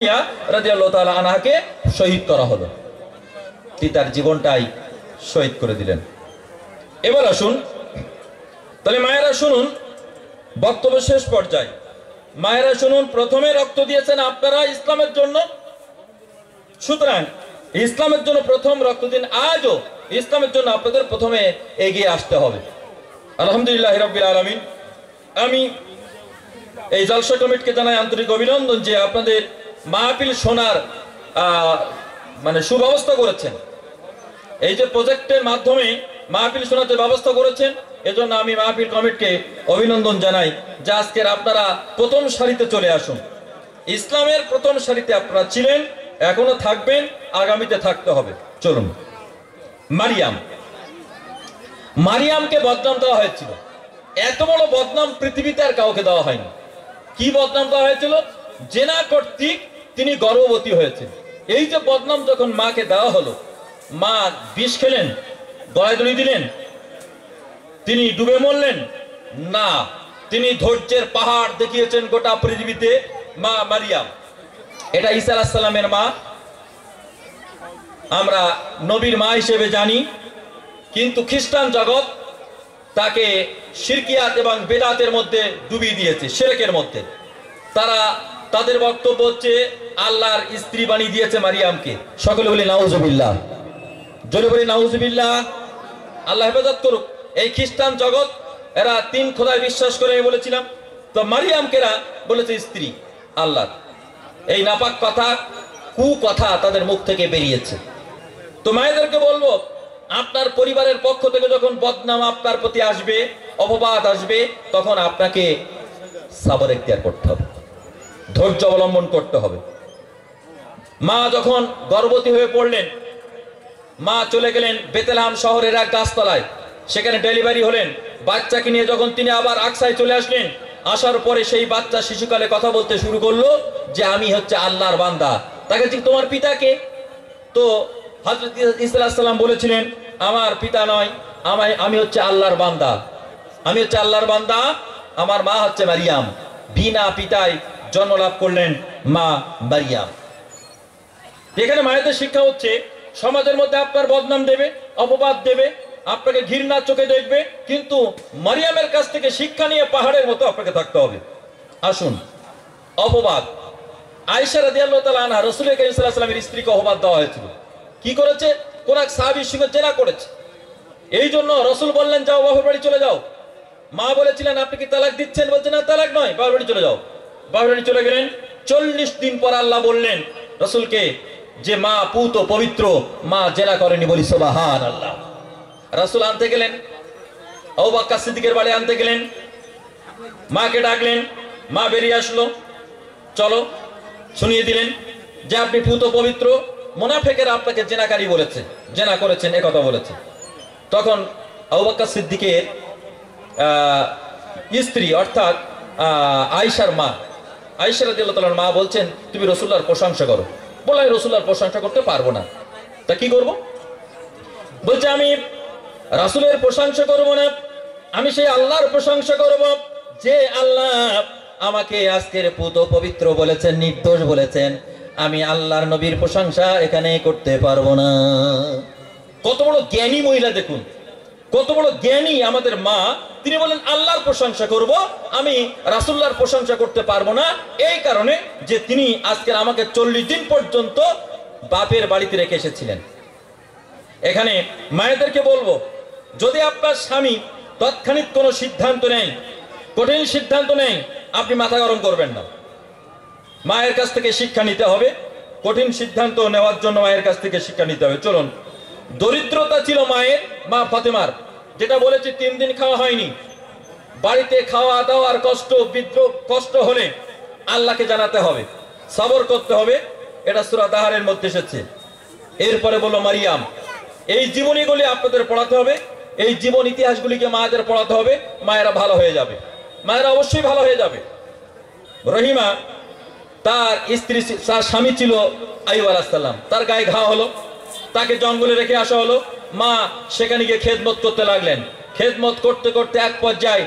রাদিয়াল্লাহু তাআলা আনহাকে শহীদ করা হলো। তিনি তার জীবনটাই শহীদ করে দিলেন। এবার আসুন, তাহলে মায়েরা শুনুন, বক্তব্য শেষ পর্যায়ে মায়েরা শুনুন, প্রথমে রক্ত দিয়েছেন আপনারা ইসলামের জন্য, সুতরাং ইসলামের জন্য প্রথম রক্ত দিন। আজও ইসলামের জন্য আপনাদের প্রথমে এগিয়ে আসতে হবে। আলহামদুলিল্লাহ রাব্বিল আলামিন। আমি এই জলসা কমিটিকে জানাই আন্তরিক অভিনন্দন যে আপনাদের মাহফিল শোনার মানে সুব্যবস্থা করেছেন। এই যে প্রজেক্টের মাধ্যমে মাহফিল শোনার যে ব্যবস্থা করেছেন, এজন্য আমি মাহফিল কমিটিকে অভিনন্দন জানাই যে আজকের আপনারা প্রথম সারিতে চলে আসুন। ইসলামের প্রথম সারিতে আপনারা ছিলেন, এখনো থাকবেন, আগামীতে থাকতে হবে। চলুন, মারিয়ামকে বদনাম দেওয়া হয়েছিল। এত বড় বদনাম পৃথিবীতে আর কাউকে দেওয়া হয়নি। কি বদনাম দেওয়া হয়েছিল? জেনা কর্তৃক তিনি গর্ভবতী হয়েছেন। এই যে বদনাম যখন মাকে দেওয়া হলো, মা বিষ খেলেন, গলায় দড়ি দিলেন, তিনি ডুবে মরলেন না, তিনি ধৈর্যের পাহাড় দেখিয়েছেন গোটা পৃথিবীতে। মা মারিয়াম, এটা ঈসা আলাইহিস সালামের মা, আমরা নবীর মা হিসেবে জানি, কিন্তু খ্রিস্টান জগৎ তাকে শিরকিয়াত এবং বেদাতের মধ্যে ডুবিয়ে দিয়েছে, শিরকের মধ্যে। তারা তাদের বক্তব্য হচ্ছে আল্লাহর স্ত্রী বানিয়ে দিয়েছে মারিয়ামকে। সকলে বলি নাউজুবিল্লাহ, জোরে বলি নাউজুবিল্লাহ। আল্লাহ হেফাজত করুক। এই খ্রিস্টান জগৎ এরা তিন খোদায় বিশ্বাস করে, আমি বলেছিলাম তো, মারিয়ামকেরা বলেছে স্ত্রী আল্লাহর। এই নাপাক কথা, কু কথা তাদের মুখ থেকে বেরিয়েছে। তো মায়েদেরকে বলবো, আপনার পরিবারের পক্ষ থেকে যখন বদনাম আপনার প্রতি আসবে, অপবাদ আসবে, তখন আপনাকে সাবর এখতিয়ার করতে হবে, ধৈর্য অবলম্বন করতে হবে। মা যখন গর্ভবতী হয়ে পড়লেন, মা চলে গেলেন বেতেলহাম শহরের এক গাছতলায়, সেখানে ডেলিভারি হলেন। বাচ্চাকে নিয়ে যখন তিনি আবার আকসায় চলে আসলেন, আসার পরে সেই বাচ্চা শিশুকালে কথা বলতে শুরু করলো যে আমি হচ্ছে আল্লাহর বান্দা। তাকে ঠিক তোমার পিতাকে? তো হযরত ঈসা আলাইহিস সালাম বলেছিলেন, আমার পিতা নয়, আমি হচ্ছে আল্লাহর বান্দা, আমি হচ্ছে আল্লাহর বান্দা, আমার মা হচ্ছে মারিয়াম। বিনা পিতায় জন্ম লাভ করলেন মা মারিয়াম। এখানে মায়েদের শিক্ষা হচ্ছে, সমাজের মধ্যে আপনার বদনাম দেবে, অপবাদ দেবে, আপনাকে ঘৃণার চোখে দেখবে, কিন্তু মারিয়ামের কাছ থেকে শিক্ষা নিয়ে পাহাড়ের মতো আপনাকে থাকতে হবে। আসুন, অপবাদ। আয়েশা রাদিয়াল্লাহু তাআলা আনহা, রাসূল কারীম সাল্লাল্লাহু আলাইহি ওয়াসাল্লামের স্ত্রীকে অপবাদ দেওয়া হয়েছিল। কি করেছে? কোন এক সাহাবীর সঙ্গে জেনা করেছে। এই জন্য রাসূল বললেন, যাও বাবার বাড়ি চলে যাও। মা বলেছিলেন, আপনি কি তালাক দিচ্ছেন? বলছেন না, তালাক নয়, বাবার বাড়ি চলে যাও। বাবার বাড়ি চলে গেলেন। 40 দিন পর আল্লাহ বললেন রাসূলকে যে মা পুত পবিত্র, মা জেনা করেনি। বলি সুবহানাল্লাহ। রাসূল আনতে গেলেন, আবু বকর সিদ্দিকের বাড়ি আনতে গেলেন, মাকে ডাকলেন, মা বেরিয়ে আসলো, চলো, শুনিয়ে দিলেন যে আপনি পুত পবিত্র, মুনাফিকেরা আপনাকে জেনাকারী বলেছে, জেনা করেছেন, এ কথা বলেছে। তখন আবু বকর সিদ্দিকের স্ত্রী অর্থাৎ আয়েশার মা, আয়েশা রাদিয়াল্লাহু তাআলার মা বলছেন, তুমি রাসূলুল্লাহর প্রশংসা করো। বলে, আমি রাসূলুল্লাহর প্রশংসা করতে পারবো না। তা কি করব? বলছে, আমি রাসূলের প্রশংসা করব না, আমি সেই আল্লাহর প্রশংসা করব যে আল্লাহ আমাকে আজকের পুত পবিত্র বলেছেন, নির্দোষ বলেছেন। আমি আল্লাহর নবীর প্রশংসা এখানে করতে পারবো না। কত বড় জ্ঞানী মহিলা দেখুন, কত বড় জ্ঞানী আমাদের মা। তিনি বলেন, আল্লাহর প্রশংসা করব, আমি রাসূলুল্লাহর প্রশংসা করতে পারবো না। এই কারণে যে তিনি আজকে আমাকে 40 দিন পর্যন্ত বাপের বাড়িতে রেখে এসেছিলেন। এখানে মায়েদেরকে বলবো, যদি আপনার স্বামী তৎক্ষণিক কোনো সিদ্ধান্ত নেয়, কঠিন সিদ্ধান্ত নেয়, আপনি মাথা গরম করবেন না। মায়ের কাছ থেকে শিক্ষা নিতে হবে, কঠিন সিদ্ধান্ত নেওয়ার জন্য মায়ের কাছ থেকে শিক্ষা নিতে হবে। চলুন, দরিদ্রতা ছিল মায়ের, মা ফাতেমার, যেটা বলেছি 3 দিন খাওয়া হয়নি। বাড়িতে খাওয়া দাওয়ার কষ্ট, বিদ্রোহ কষ্ট হলে আল্লাহকে জানাতে হবে, সবর করতে হবে। এটা সূরা দাহারের মধ্যে এসেছে। এরপরে বলল মারিয়াম, এই জীবনীগুলি আপনাদের পড়াতে হবে, এই জীবন ইতিহাসগুলিকে মায়েদের পড়াতে হবে। মায়েরা ভালো হয়ে যাবে, মায়েরা অবশ্যই ভালো হয়ে যাবে। রহিমা, তার স্ত্রী, তার স্বামী ছিল আইয়ুব আলাইহিস সালাম, তার গায়ে ঘা হলো, তাকে জঙ্গলে রেখে আসা হলো। মা সেখানে গিয়ে খেদমত করতে লাগলেন। খেদমত করতে করতে এক পর্যায়ে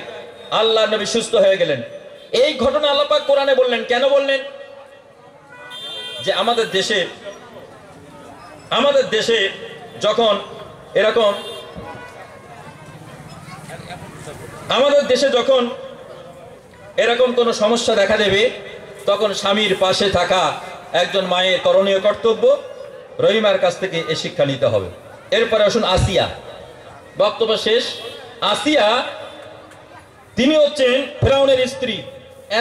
আল্লাহর নবী সুস্থ হয়ে গেলেন। এই ঘটনা আল্লাহ পাক কোরআনে বললেন। কেন বললেন? যে আমাদের দেশে যখন এরকম কোনো সমস্যা দেখা দেবে, তখন স্বামীর পাশে থাকা একজন মায়ের করণীয় কর্তব্য, রহিমার কাছ থেকে এই শিক্ষা নিতে হবে। এরপরে আসুন আসিয়া, বক্তব্য শেষ। আসিয়া তিনি হচ্ছেন ফেরাউনের স্ত্রী।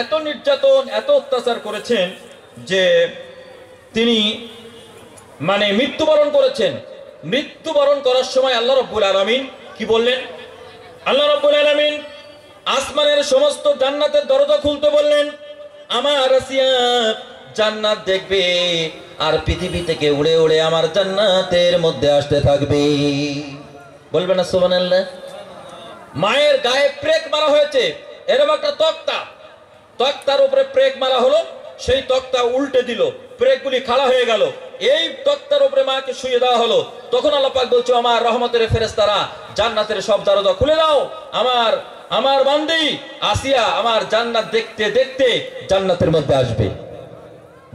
এত নির্যাতন, এত অত্যাচার করেছেন যে তিনি মৃত্যুবরণ করেছেন। মৃত্যুবরণ করার সময় আল্লাহ রাব্বুল আলামিন কি বললেন? আল্লাহ রাব্বুল আলামিন আসমানের সমস্ত জান্নাতের দরজা খুলতে বললেন, আমার আসিয়া জান্নাত দেখবে আর পৃথিবী থেকে উড়ে উড়ে আমার জান্নাতের মধ্যে আসতে থাকবে। বলবেন না সুবহানাল্লাহ? মায়ের গায়ে প্রেক মারা হয়েছে, এরকম একটা তক্তার উপরে প্রেক মারা হলো, সেই তক্তা উল্টে দিল, প্রেকগুলি খাড়া হয়ে গেল। এই তক্তার উপরে মাকে শুয়ে দেওয়া হলো। তখন আল্লাহ পাক বলছে, আমার রহমতের ফেরেশতারা জান্নাতের সব দরজা খুলে দাও, আমার বান্দি আসিয়া আমার জান্নাত দেখতে দেখতে জান্নাতের মধ্যে আসবে।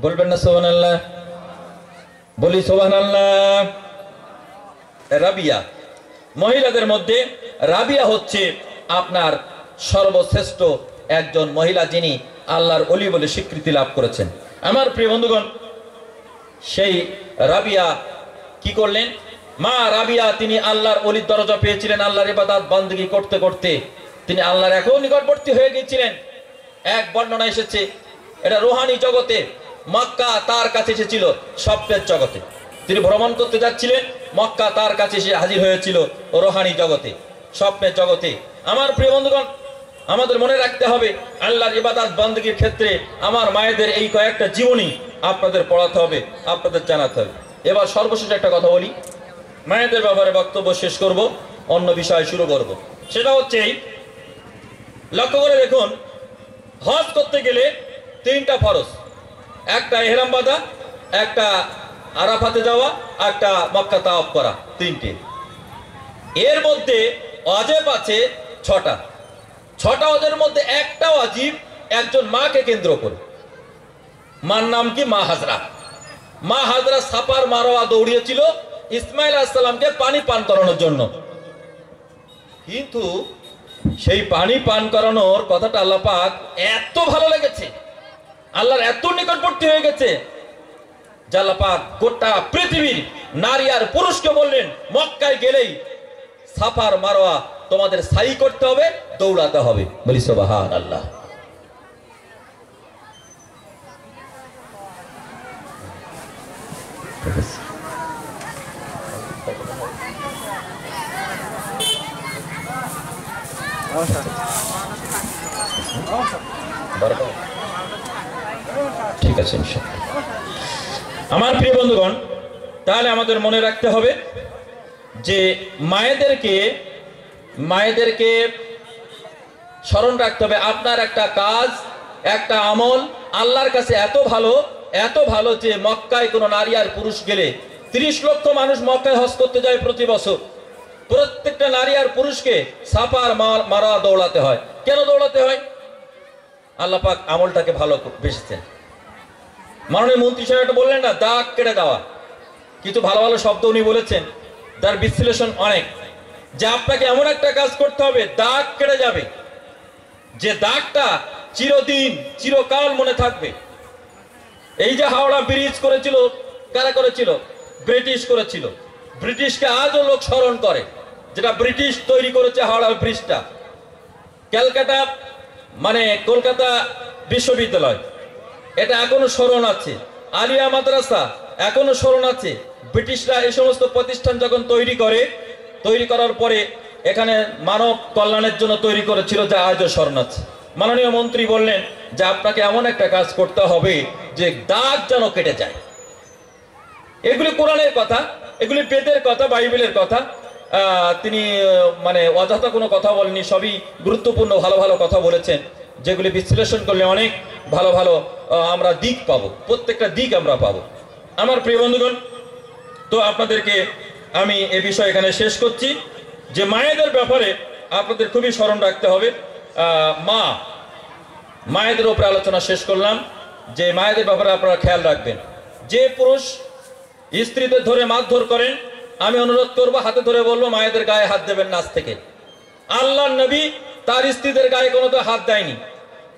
বলবেন না সুবহানাল্লাহ? বলি সুবহানাল্লাহ। রাবিয়া, মহিলাদের মধ্যে রাবিয়া হচ্ছে আপনার সর্বশ্রেষ্ঠ একজন মহিলা, যিনি আল্লাহর ওলি বলে স্বীকৃতি লাভ করেছেন। আমার প্রিয় বন্ধুগণ, সেই রাবিয়া কি করলেন? মা রাবিয়া তিনি আল্লাহর ওলির দরজা পেয়েছিলেন। আল্লাহর ইবাদত বندگی করতে করতে তিনি আল্লাহর এত নিকটবর্তী হয়ে গিয়েছিলেন। এক বর্ণনা এসেছে, এটা রুহানি জগতে, মক্কা তার কাছে এসেছিল স্বপ্নের জগতে। তিনি ভ্রমণ করতে যাচ্ছিলেন, মক্কা তার কাছে এসে হাজির হয়েছিল রুহানি জগতে, স্বপ্নের জগতে। আমার প্রিয় বন্ধুগণ, আমাদের মনে রাখতে হবে আল্লাহর ইবাদত বندگির ক্ষেত্রে আমার মায়েদের এই কয়েকটা জীবনী আপনাদের পড়াতে হবে, আপনাদের জানাতে হবে। এবার সর্বশেষ একটা কথা বলি, মায়েদের ব্যাপারে বক্তব্য শেষ করব, অন্য বিষয় শুরু করব। সেটা হচ্ছে, লক্ষ্য করে দেখুন, হজ করতে গেলে তিনটা ফরজ, একটা ইহরাম বাঁধা, একটা আরাফাতে যাওয়া, একটা মক্কা তাওয়াফ করা, তিনটে। এর মধ্যে ওয়াজিব আছে ছটা। ওয়াজিবের মধ্যে একটা ওয়াজিব একজন মাকে কেন্দ্র করে। মার নাম কি? মা হাজরা। মা হাজরা সাফার মারোয়া দৌড়িয়েছিল ইসমাইল আলাইহিস সালামকে পানি পান করানোর জন্য। কিন্তু সেই পানি পান করানোর কথাটা আল্লাহ পাক এত ভালো লেগেছে, আল্লাহর এত নিকটবর্তী হয়ে গেছে, যে আল্লাহ পাক গোটা পৃথিবীর নারী আর পুরুষকে বললেন, মক্কায় গেলেই সাফার মারোয়া তোমাদের সাই করতে হবে, দৌড়াতে হবে। বলি সুবহানাল্লাহ। ঠিক আছে ইনশাআল্লাহ। আমার প্রিয় বন্ধুগণ, তাহলে আমাদের মনে রাখতে হবে যে মায়েদেরকে স্মরণ রাখতে হবে। আপনার একটা কাজ, একটা আমল আল্লাহর কাছে এত ভালো যে মক্কায় কোনো নারী আর পুরুষ গেলে 30 লক্ষ মানুষ মক্কায় হজ করতে যায় প্রতি বছর। প্রত্যেকটা নারী আর পুরুষকে সাফার মারোয়া দৌড়াতে হয়। কেন দৌড়াতে হয়? আল্লাহ পাক আমলটাকে ভালো বেসেছেন। মাননীয় মন্ত্রী সাহেব বললেন না, দাগ কেটে দেওয়া, কিছু ভালো ভালো শব্দ উনি বলেছেন, তার বিশ্লেষণ অনেক, যে আপনাকে এমন একটা কাজ করতে হবে দাগ কেটে যাবে, যে দাগটা চিরদিন চিরকাল মনে থাকবে। এই যে হাওড়া ব্রিজ করেছিল, কারা করেছিল? ব্রিটিশ করেছিল। ব্রিটিশকে আজও লোক স্মরণ করে, যেটা ব্রিটিশ তৈরি করেছে হাওড়া ব্রিজটা। কলকাতা বিশ্ববিদ্যালয়, এটা এখনো স্মরণ আছে। আলিয়া মাদ্রাসা এখনো স্মরণ আছে। ব্রিটিশরা এই সমস্ত প্রতিষ্ঠান যখন তৈরি করার পরে এখানে মানব কল্যাণের জন্য তৈরি করেছিল, যা আজও স্মরণ আছে। মাননীয় মন্ত্রী বললেন যে আপনাকে এমন একটা কাজ করতে হবে যে দাগ যেন কেটে যায়। এগুলি কোরআনের কথা, এগুলি বেদের কথা, বাইবেলের কথা। তিনি অযথা কোনো কথা বলেননি, সবই গুরুত্বপূর্ণ ভালো ভালো কথা বলেছেন, যেগুলি বিশ্লেষণ করলে অনেক ভালো ভালো আমরা দিক পাবো, প্রত্যেকটা দিক আমরা পাবো। আমার প্রিয় বন্ধুগণ, তো আপনাদেরকে আমি এ বিষয় এখানে শেষ করছি, যে মায়েদের ব্যাপারে আপনাদের খুবই স্মরণ রাখতে হবে। মায়েদের উপরে আলোচনা শেষ করলাম, যে মায়েদের ব্যাপারে আপনারা খেয়াল রাখবেন। যে পুরুষ স্ত্রীদের ধরে মারধর করেন, আমি অনুরোধ করব, হাতে ধরে বলবো মায়েদের গায়ে হাত দেবেন না আজ থেকে। আল্লাহর নবী তার স্ত্রীদের গায়ে কোনো তো হাত দেয়নি,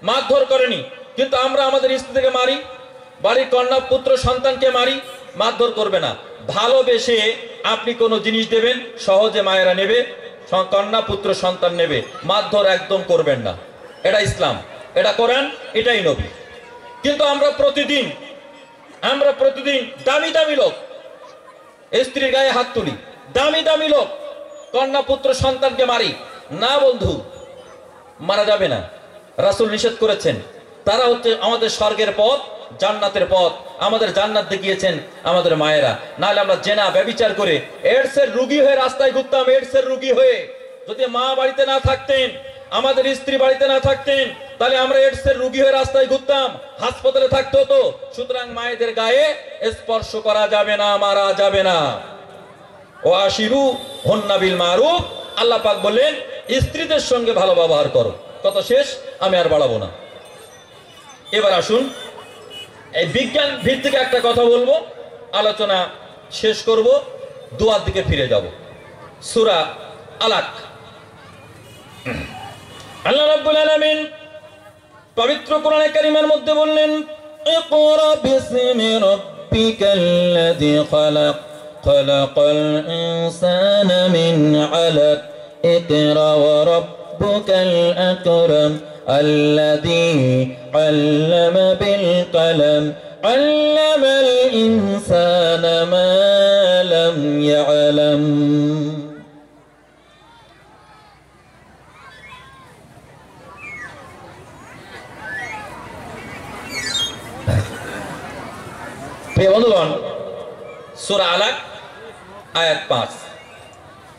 মারধর করেনি, কিন্তু আমরা আমাদের স্ত্রীকে মারি, বাড়ির কন্যা পুত্র সন্তানকে মারি। মারধর করবে না, ভালোবেসে আপনি কোনো জিনিস দেবেন, সহজে মায়েরা নেবে, কন্যা পুত্র সন্তান নেবে। মারধর একদম করবেন না। এটা ইসলাম, এটা কোরআন, এটাই নবী। কিন্তু আমরা প্রতিদিন দামি দামি লোক স্ত্রীর গায়ে হাত তুলি, দামি দামি লোক কন্যা পুত্র সন্তানকে মারি। না বন্ধু, মারা যাবে না। রাসূল নিষেধ করেছেন। তারা হচ্ছে আমাদের স্বর্গের পথ, জান্নাতের পথ। আমাদের জান্নাত দেখিয়েছেন আমাদের মায়েরা। নাহলে আমরা জেনা ব্যভিচার করে এইডসের রোগী হয়ে রাস্তায় ঘুরতাম। এইডসের রোগী হয়ে যদি মা বাড়িতে না থাকতেন, আমাদের স্ত্রী বাড়িতে না থাকতেন, তাহলে আমরা এইডসের রোগী হয়ে রাস্তায় ঘুরতাম, হাসপাতালে থাকতে হতো। সুতরাং মায়েদের গায়ে স্পর্শ করা যাবে না, মারা যাবে না। ওয়াশিরু হুন্না বিল মারুফ, আল্লাহ পাক বলেন স্ত্রীদের সঙ্গে ভালো ব্যবহার করো। কথা শেষ, আমি আর বাড়াবো না। এবার আসুন, এই বিজ্ঞান ভিত্তিক একটা কথা বলবো, আলোচনা শেষ করব, দোয়ার দিকে ফিরে যাব। সূরা আলাক। আল্লাহ রাব্বুল আলামিন পবিত্র কোরআনে কারীমের মধ্যে বললেন, ইকরা বিসমি রাব্বিকাল্লাযী খালাক খালাকাল ইনসানা মিন আলাক ইকরা ওয়া রাব্বুকাল আকরাম الذي علم بالقلم علم الإنسان ما لم يعلم প্রিয় বন্ধুগণ, সূরা আলাক আয়াত 5,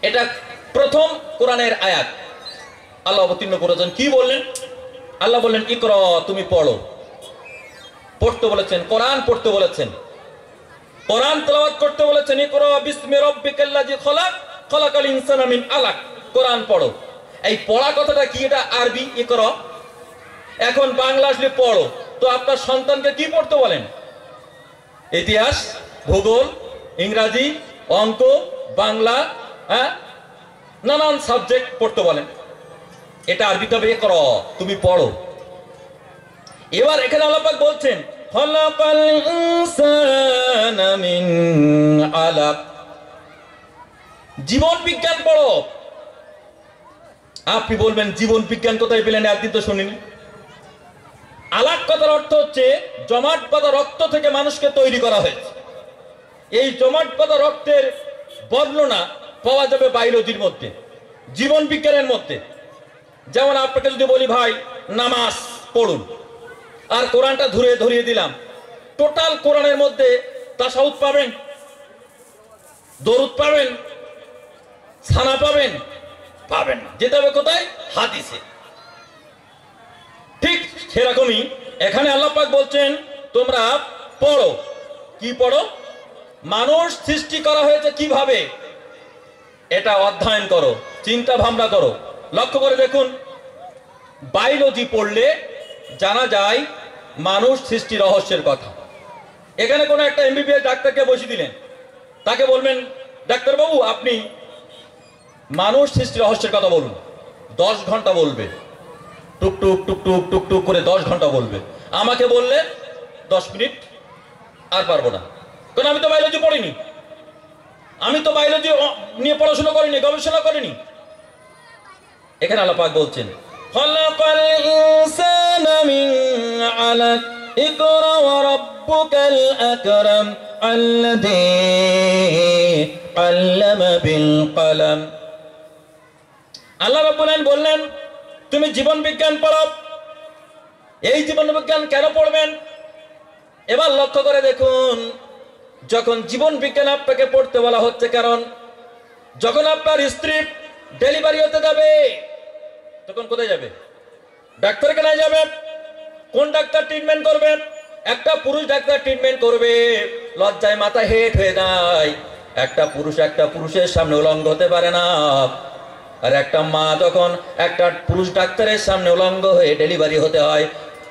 এটা প্রথম কোরআনের আয়াত। আল্লাহ অবতীর্ণ করেছেন। কি বললেন? আল্লাহ বললেন ইকরা, তুমি পড়ো। পড়তে বলেছেন, কোরআন পড়তে বলেছেন, কোরআন তেলাওয়াত করতে বলেছেন। ইকরা বিসমি রাব্বিকাল্লাযী খালাক খালাকাল ইনসানা মিন আলাক, কোরআন পড়ো। এই পড়া কথাটা কি? এটা আরবি ইকরা। এখন বাংলা আসলে পড়ো, তো আপনার সন্তানকে কি পড়তে বলেন? ইতিহাস, ভূগোল, ইংরাজি, অঙ্ক, বাংলা, নানান সাবজেক্ট পড়তে বলেন। এটা আরবিতে হবে ইকরা, তুমি পড়ো। এবার এখানে আল্লাহ পাক বলছেন খালাকাল ইনসানা মিন আলাক, জীবন বিজ্ঞান পড়ো। আপনি বলবেন জীবন বিজ্ঞান কোথায় পেলেন? একদিন তো শুনিনি। আলাক কথার অর্থ হচ্ছে জমাট বাঁধা রক্ত থেকে মানুষকে তৈরি করা হয়েছে। এই জমাট বাঁধা রক্তের বর্ণনা পাওয়া যাবে বায়োলজির মধ্যে, জীবন বিজ্ঞানের মধ্যে। যেমন আপনাকে যদি বলি ভাই নামাজ পড়ুন, আর কোরআনটা ধরিয়ে দিলাম, টোটাল কোরআনের মধ্যে তাশাহুদ পাবেন, দরুদ পাবেন, সানা পাবেন? পাবেন না। যেতে হবে কোথায়? হাদিসে। ঠিক সেরকমই এখানে আল্লাহ পাক বলছেন তোমরা পড়ো। কি পড়ো? মানুষ সৃষ্টি করা হয়েছে কিভাবে, এটা অধ্যয়ন করো, চিন্তা ভাবনা করো। লক্ষ্য করে দেখুন, বায়োলজি পড়লে জানা যায় মানুষ সৃষ্টি রহস্যের কথা। এখানে কোনো একটা এমবিবিএস ডাক্তারকে বসিয়ে দিলেন, তাকে বলবেন ডাক্তারবাবু আপনি মানুষ সৃষ্টি রহস্যের কথা বলুন। 10 ঘন্টা বলবে, টুকটুক টুকটুক টুকটুক করে 10 ঘন্টা বলবে। আমাকে বললে 10 মিনিট, আর পারবো না, কারণ আমি তো বায়োলজি পড়িনি, আমি তো বায়োলজি নিয়ে পড়াশোনা করিনি, গবেষণা করিনি। এখানে আল্লাহ পাক বলছেন খালাকাল ইনসানা মিন আলাক ইকরা ওয়া রাব্বুকাল আকরাম আল্লাযী আল্লামা বিল কলম। আল্লাহ রাব্বুল আলামিন বললেন তুমি জীবন বিজ্ঞান পড়ো। এই জীবন বিজ্ঞান কেন পড়বেন? এবার লক্ষ্য করে দেখুন, যখন জীবন বিজ্ঞান আপনাকে পড়তে বলা হচ্ছে, কারণ যখন আপনার স্ত্রী ডেলিভারি হতে যাবে তখন কোথায় যাবে? ডাক্তার কেন যাবে? কোন ডাক্তার ট্রিটমেন্ট করবে? একটা পুরুষ ডাক্তার ট্রিটমেন্ট করবে, লজ্জায় মাথা হেট হয়ে যায়। একটা পুরুষের সামনে উলঙ্গ হতে পারে না। আর একটা মা যখন একটা পুরুষ ডাক্তারের সামনে উলঙ্গ হয়ে ডেলিভারি হতে হয়,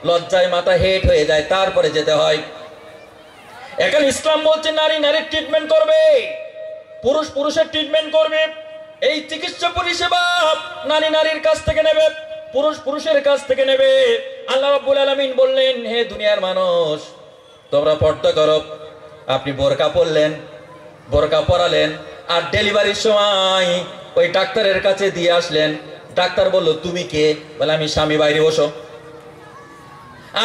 লজ্জায় মাথা হেট হয়ে যায়, তারপরে যেতে হয়। এখন ইসলাম বলছে নারী নারীর ট্রিটমেন্ট করবে, পুরুষ পুরুষের ট্রিটমেন্ট করবে। এই চিকিৎসা পরিষেবা নারী নারীর কাছ থেকে নেবে, পুরুষ পুরুষের কাছ থেকে নেবে। আল্লাহ রাব্বুল আলামিন বললেন, হে দুনিয়ার মানুষ, তোমরা পর্দা করো। আপনি বোরকা পরলেন, বোরকা পরালেন, আর ডেলিভারির সময় ওই ডাক্তারের কাছে দিয়ে আসলেন। ডাক্তার বলল, তুমি কে? বলে, আমি স্বামী, বাইরে বসো।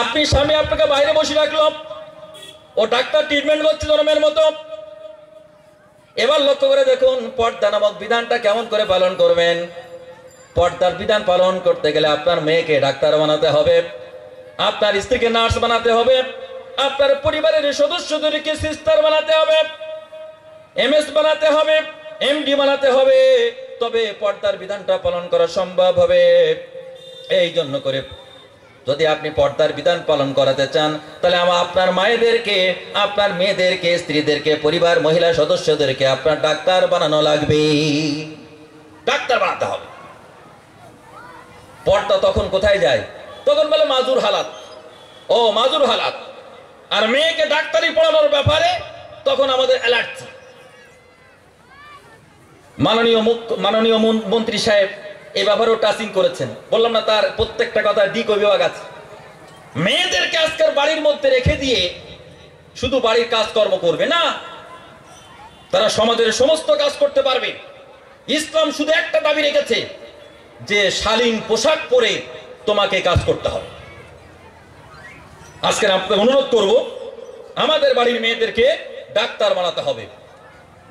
আপনি স্বামী, আপনাকে বাইরে বসে রাখলো, ও ডাক্তার ট্রিটমেন্ট করছে জনমের মতো। এবার লক্ষ্য করে দেখুন পর্দা নামক বিধানটা কেমন করে পালন করবেন। পর্দার বিধান পালন করতে গেলে আপনার মেয়েকে ডাক্তার বানাতে হবে, আপনার স্ত্রীকে নার্স বানাতে হবে, আপনার পরিবারের সদস্যদেরকে সিস্টার বানাতে হবে, এমএস বানাতে হবে, এমডি বানাতে হবে, তবে পর্দার বিধানটা পালন করা সম্ভব হবে। এই জন্য করে যদি আপনি পর্দার বিধান পালন করাতে চান, তাহলে আপনার মায়েদেরকে, আপনার মেয়েদেরকে, স্ত্রীদেরকে, পরিবার মহিলা সদস্যদেরকে আপনার ডাক্তার বানানো লাগবে, ডাক্তার বানাতে হবে। পর্দা তখন কোথায় যায়? তখন বলে মাজুর হালাত, ও মাজুর হালাত। আর মেয়েকে ডাক্তারি পড়ানোর ব্যাপারে তখন আমাদের অ্যালার্জি। মাননীয় মন্ত্রী সাহেব এই ব্যাপারেও টাচিং করেছেন। বললাম না, তার প্রত্যেকটা কথা দিক ও বিভাগ আছে। মেয়েদেরকে আজকের বাড়ির মধ্যে রেখে দিয়ে শুধু বাড়ির কাজকর্ম করবে না, তারা সমাজের সমস্ত কাজ করতে পারবে। ইসলাম শুধু একটা দাবি রেখেছে যে শালীন পোশাক পরে তোমাকে কাজ করতে হবে। আজকে আপনাকে অনুরোধ করব, আমাদের বাড়ির মেয়েদেরকে ডাক্তার বানাতে হবে,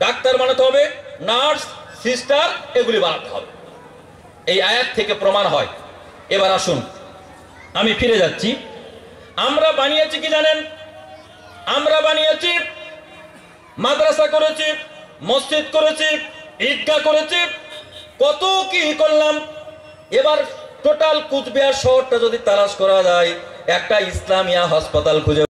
ডাক্তার বানাতে হবে, নার্স, সিস্টার, এগুলি বানাতে হবে। এই আয়াত থেকে প্রমাণ হয়। এবার আসুন, আমি ফিরে যাচ্ছি। আমরা বানিয়েছি কি জানেন? আমরা বানিয়েছি মাদ্রাসা করেছি, মসজিদ করেছি, ঈদগাহ করেছি, কত কি করলাম। এবার টোটাল কুচবিহার শহরটা যদি তালাশ করা যায়, একটা ইসলামিয়া হাসপাতাল খুঁজে